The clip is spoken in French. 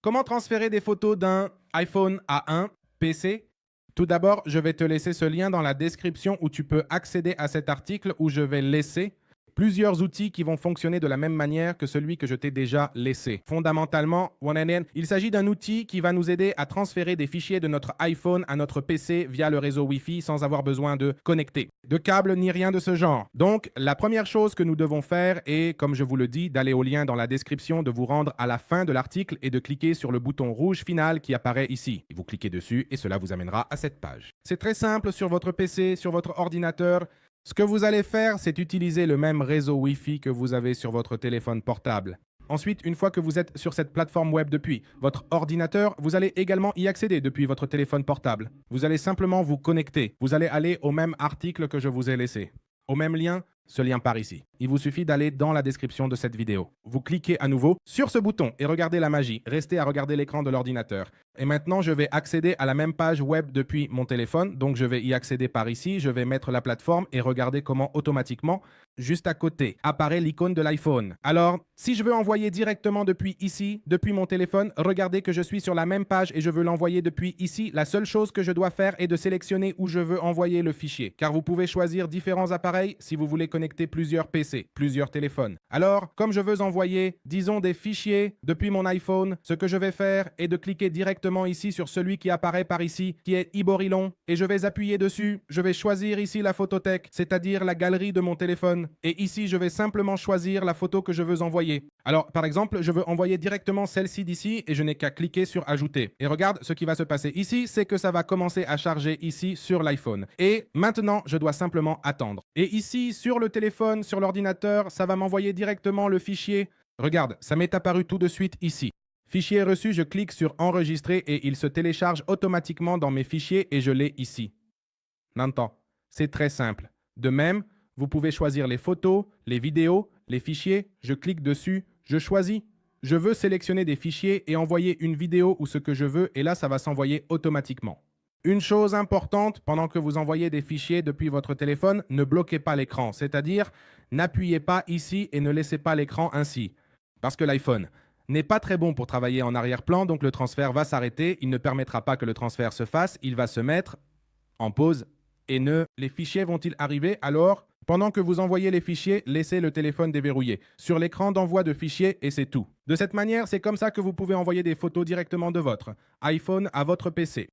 Comment transférer des photos d'un iPhone à un PC? Tout d'abord, je vais te laisser ce lien dans la description où tu peux accéder à cet article où je vais laisser plusieurs outils qui vont fonctionner de la même manière que celui que je t'ai déjà laissé. Fondamentalement, il s'agit d'un outil qui va nous aider à transférer des fichiers de notre iPhone à notre PC via le réseau Wi-Fi sans avoir besoin de connecter, de câble ni rien de ce genre. Donc, la première chose que nous devons faire est, comme je vous le dis, d'aller au lien dans la description, de vous rendre à la fin de l'article et de cliquer sur le bouton rouge final qui apparaît ici. Vous cliquez dessus et cela vous amènera à cette page. C'est très simple sur votre PC, sur votre ordinateur. Ce que vous allez faire, c'est utiliser le même réseau Wi-Fi que vous avez sur votre téléphone portable. Ensuite, une fois que vous êtes sur cette plateforme web depuis votre ordinateur, vous allez également y accéder depuis votre téléphone portable. Vous allez simplement vous connecter. Vous allez aller au même article que je vous ai laissé. Au même lien, ce lien par ici. Il vous suffit d'aller dans la description de cette vidéo. Vous cliquez à nouveau sur ce bouton et regardez la magie. Restez à regarder l'écran de l'ordinateur. Et maintenant, je vais accéder à la même page web depuis mon téléphone. Donc, je vais y accéder par ici. Je vais mettre la plateforme et regarder comment automatiquement, juste à côté, apparaît l'icône de l'iPhone. Alors, si je veux envoyer directement depuis ici, depuis mon téléphone, regardez que je suis sur la même page et je veux l'envoyer depuis ici. La seule chose que je dois faire est de sélectionner où je veux envoyer le fichier. Car vous pouvez choisir différents appareils si vous voulez connecter plusieurs PC, plusieurs téléphones. Alors, comme je veux envoyer, disons, des fichiers depuis mon iPhone, ce que je vais faire est de cliquer directement ici sur celui qui apparaît par ici, qui est Iborilon, et je vais appuyer dessus. Je vais choisir ici la photothèque, c'est-à-dire la galerie de mon téléphone. Et ici, je vais simplement choisir la photo que je veux envoyer. Alors, par exemple, je veux envoyer directement celle-ci d'ici et je n'ai qu'à cliquer sur Ajouter. Et regarde, ce qui va se passer ici, c'est que ça va commencer à charger ici sur l'iPhone. Et maintenant, je dois simplement attendre. Et ici, sur le téléphone, sur l'ordinateur, ça va m'envoyer directement le fichier. Regarde, ça m'est apparu tout de suite ici. Fichier reçu, je clique sur Enregistrer et il se télécharge automatiquement dans mes fichiers et je l'ai ici. N'entends, c'est très simple. De même, vous pouvez choisir les photos, les vidéos, les fichiers. Je clique dessus, je choisis. Je veux sélectionner des fichiers et envoyer une vidéo ou ce que je veux et là, ça va s'envoyer automatiquement. Une chose importante, pendant que vous envoyez des fichiers depuis votre téléphone, ne bloquez pas l'écran, c'est-à-dire n'appuyez pas ici et ne laissez pas l'écran ainsi. Parce que l'iPhone n'est pas très bon pour travailler en arrière-plan, donc le transfert va s'arrêter, il ne permettra pas que le transfert se fasse, il va se mettre en pause et les fichiers vont-ils arriver alors? Pendant que vous envoyez les fichiers, laissez le téléphone déverrouillé sur l'écran d'envoi de fichiers et c'est tout. De cette manière, c'est comme ça que vous pouvez envoyer des photos directement de votre iPhone à votre PC.